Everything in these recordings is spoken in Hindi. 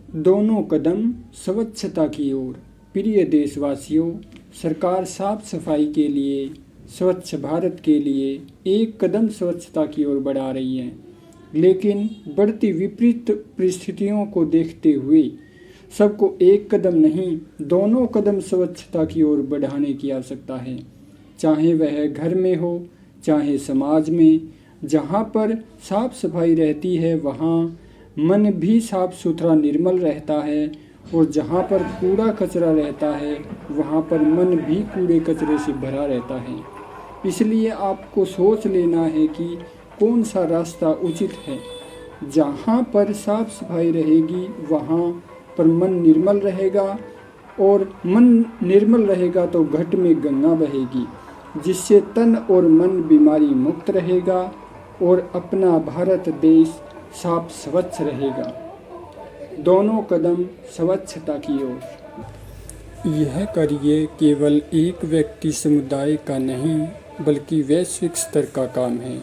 दोनों कदम स्वच्छता की ओर। प्रिय देशवासियों, सरकार साफ सफाई के लिए, स्वच्छ भारत के लिए एक कदम स्वच्छता की ओर बढ़ा रही है, लेकिन बढ़ती विपरीत परिस्थितियों को देखते हुए सबको एक कदम नहीं, दोनों कदम स्वच्छता की ओर बढ़ाने की आवश्यकता है। चाहे वह घर में हो, चाहे समाज में। जहाँ पर साफ सफाई रहती है वहाँ मन भी साफ सुथरा निर्मल रहता है, और जहाँ पर कूड़ा कचरा रहता है वहाँ पर मन भी कूड़े कचरे से भरा रहता है। इसलिए आपको सोच लेना है कि कौन सा रास्ता उचित है। जहाँ पर साफ सफाई रहेगी वहाँ पर मन निर्मल रहेगा, और मन निर्मल रहेगा तो घट में गंगा बहेगी, जिससे तन और मन बीमारी मुक्त रहेगा और अपना भारत देश साफ स्वच्छ रहेगा। दोनों कदम स्वच्छता की ओर। यह कार्य केवल एक व्यक्ति समुदाय का नहीं बल्कि वैश्विक स्तर का काम है,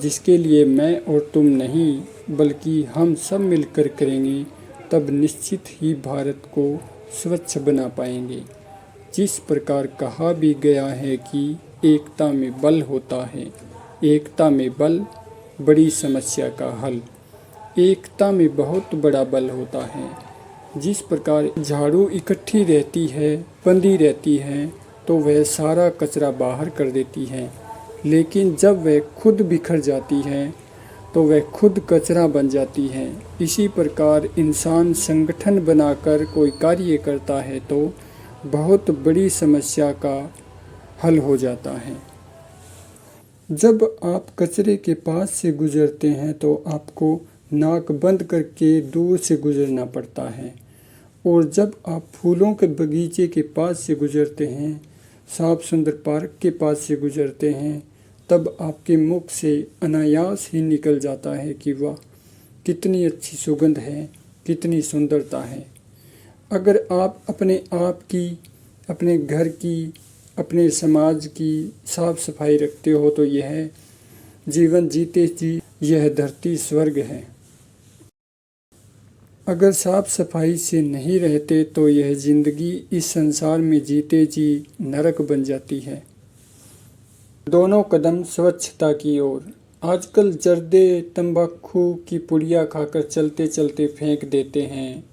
जिसके लिए मैं और तुम नहीं बल्कि हम सब मिलकर करेंगे, तब निश्चित ही भारत को स्वच्छ बना पाएंगे। जिस प्रकार कहा भी गया है कि एकता में बल होता है, एकता में बल बड़ी समस्या का हल। एकता में बहुत बड़ा बल होता है। जिस प्रकार झाड़ू इकट्ठी रहती है, बंधी रहती है, तो वह सारा कचरा बाहर कर देती है, लेकिन जब वह खुद बिखर जाती है तो वह खुद कचरा बन जाती है। इसी प्रकार इंसान संगठन बनाकर कोई कार्य करता है तो बहुत बड़ी समस्या का हल हो जाता है। जब आप कचरे के पास से गुजरते हैं तो आपको नाक बंद करके दूर से गुजरना पड़ता है, और जब आप फूलों के बगीचे के पास से गुजरते हैं, साफ सुंदर पार्क के पास से गुजरते हैं, तब आपके मुख से अनायास ही निकल जाता है कि वाह, कितनी अच्छी सुगंध है, कितनी सुंदरता है। अगर आप अपने आप की, अपने घर की, अपने समाज की साफ सफाई रखते हो तो यह जीवन जीते जी यह धरती स्वर्ग है। अगर साफ सफाई से नहीं रहते तो यह जिंदगी इस संसार में जीते जी नरक बन जाती है। दोनों कदम स्वच्छता की ओर। आजकल जर्दे, तंबाकू की पुड़िया खाकर चलते चलते फेंक देते हैं,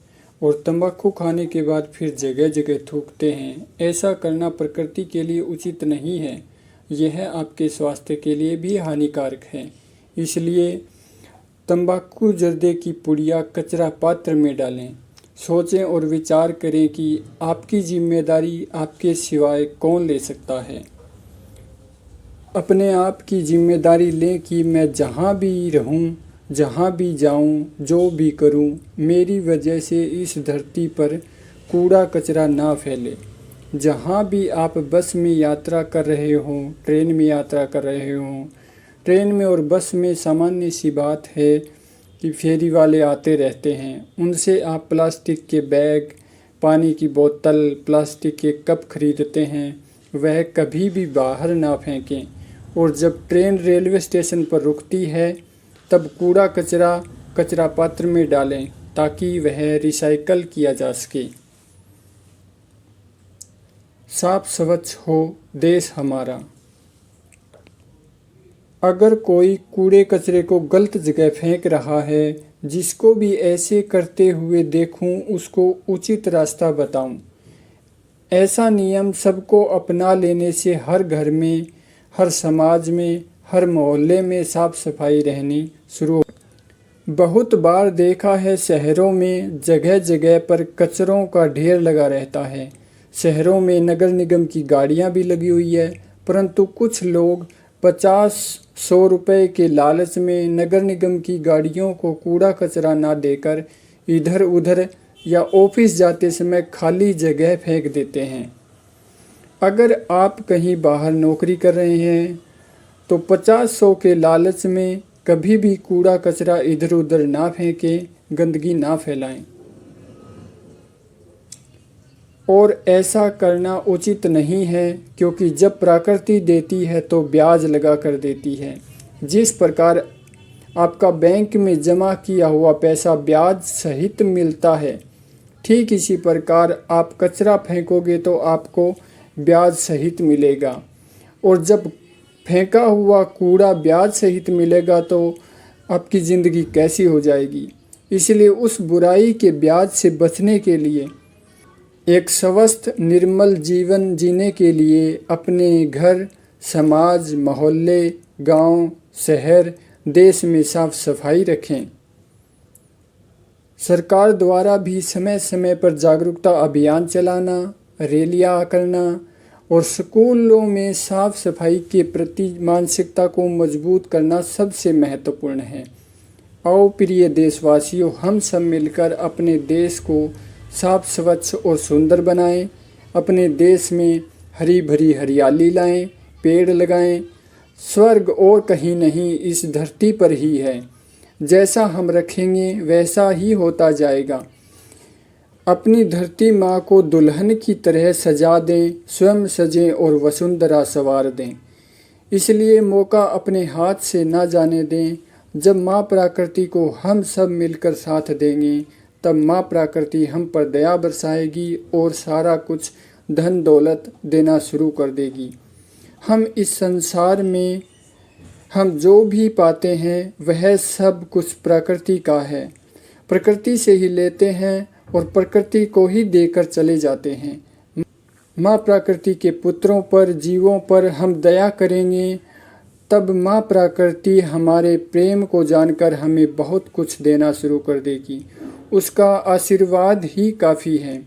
और तंबाकू खाने के बाद फिर जगह जगह थूकते हैं। ऐसा करना प्रकृति के लिए उचित नहीं है, यह आपके स्वास्थ्य के लिए भी हानिकारक है। इसलिए तंबाकू, जर्दे की पुड़िया कचरा पात्र में डालें। सोचें और विचार करें कि आपकी जिम्मेदारी आपके सिवाय कौन ले सकता है। अपने आप की जिम्मेदारी लें कि मैं जहाँ भी रहूँ, जहाँ भी जाऊँ, जो भी करूँ, मेरी वजह से इस धरती पर कूड़ा कचरा ना फैले। जहाँ भी आप बस में यात्रा कर रहे हों, ट्रेन में यात्रा कर रहे हों, ट्रेन में और बस में सामान्य सी बात है कि फेरी वाले आते रहते हैं। उनसे आप प्लास्टिक के बैग, पानी की बोतल, प्लास्टिक के कप खरीदते हैं, वह कभी भी बाहर ना फेंकें। और जब ट्रेन रेलवे स्टेशन पर रुकती है तब कूड़ा कचरा पात्र में डालें, ताकि वह रिसाइकल किया जा सके। साफ स्वच्छ हो देश हमारा। अगर कोई कूड़े कचरे को गलत जगह फेंक रहा है, जिसको भी ऐसे करते हुए देखूं, उसको उचित रास्ता बताऊं। ऐसा नियम सबको अपना लेने से हर घर में, हर समाज में, हर मोहल्ले में साफ सफाई रहनी शुरू हो। बहुत बार देखा है शहरों में जगह जगह पर कचरों का ढेर लगा रहता है। शहरों में नगर निगम की गाड़ियां भी लगी हुई है, परंतु कुछ लोग 50-100 रुपए के लालच में नगर निगम की गाड़ियों को कूड़ा कचरा ना देकर इधर उधर या ऑफिस जाते समय खाली जगह फेंक देते हैं। अगर आप कहीं बाहर नौकरी कर रहे हैं तो 50-100 के लालच में कभी भी कूड़ा कचरा इधर उधर ना फेंकें, गंदगी ना फैलाएं। और ऐसा करना उचित नहीं है, क्योंकि जब प्रकृति देती है तो ब्याज लगा कर देती है। जिस प्रकार आपका बैंक में जमा किया हुआ पैसा ब्याज सहित मिलता है। ठीक इसी प्रकार आप कचरा फेंकोगे तो आपको ब्याज सहित मिलेगा, और जब फेंका हुआ कूड़ा ब्याज सहित मिलेगा तो आपकी ज़िंदगी कैसी हो जाएगी। इसलिए उस बुराई के ब्याज से बचने के लिए, एक स्वस्थ निर्मल जीवन जीने के लिए अपने घर, समाज, मोहल्ले, गांव, शहर, देश में साफ सफाई रखें। सरकार द्वारा भी समय समय पर जागरूकता अभियान चलाना, रैलियां करना और स्कूलों में साफ सफाई के प्रति मानसिकता को मजबूत करना सबसे महत्वपूर्ण है। आओ प्रिय देशवासियों, हम सब मिलकर अपने देश को साफ, स्वच्छ और सुंदर बनाएं। अपने देश में हरी भरी हरियाली लाएं, पेड़ लगाएं। स्वर्ग और कहीं नहीं, इस धरती पर ही है। जैसा हम रखेंगे वैसा ही होता जाएगा। अपनी धरती माँ को दुल्हन की तरह सजा दें, स्वयं सजें और वसुंधरा संवार दें। इसलिए मौका अपने हाथ से ना जाने दें। जब माँ प्रकृति को हम सब मिलकर साथ देंगे, तब माँ प्रकृति हम पर दया बरसाएगी और सारा कुछ धन दौलत देना शुरू कर देगी। हम इस संसार में हम जो भी पाते हैं वह सब कुछ प्रकृति का है। प्रकृति से ही लेते हैं और प्रकृति को ही देकर चले जाते हैं। माँ प्रकृति के पुत्रों पर, जीवों पर हम दया करेंगे, तब माँ प्रकृति हमारे प्रेम को जानकर हमें बहुत कुछ देना शुरू कर देगी। उसका आशीर्वाद ही काफ़ी है।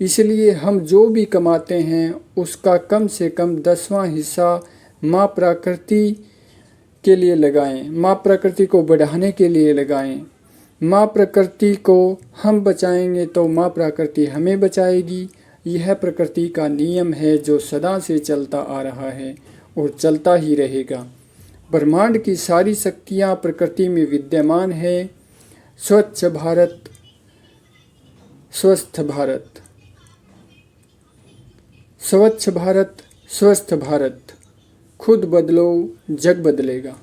इसलिए हम जो भी कमाते हैं उसका कम से कम 10वां हिस्सा माँ प्रकृति के लिए लगाएं, माँ प्रकृति को बढ़ाने के लिए लगाएं। माँ प्रकृति को हम बचाएंगे तो माँ प्रकृति हमें बचाएगी। यह प्रकृति का नियम है जो सदा से चलता आ रहा है और चलता ही रहेगा। ब्रह्मांड की सारी शक्तियाँ प्रकृति में विद्यमान है। स्वच्छ भारत, स्वस्थ भारत। स्वच्छ भारत, स्वस्थ भारत। खुद बदलो, जग बदलेगा।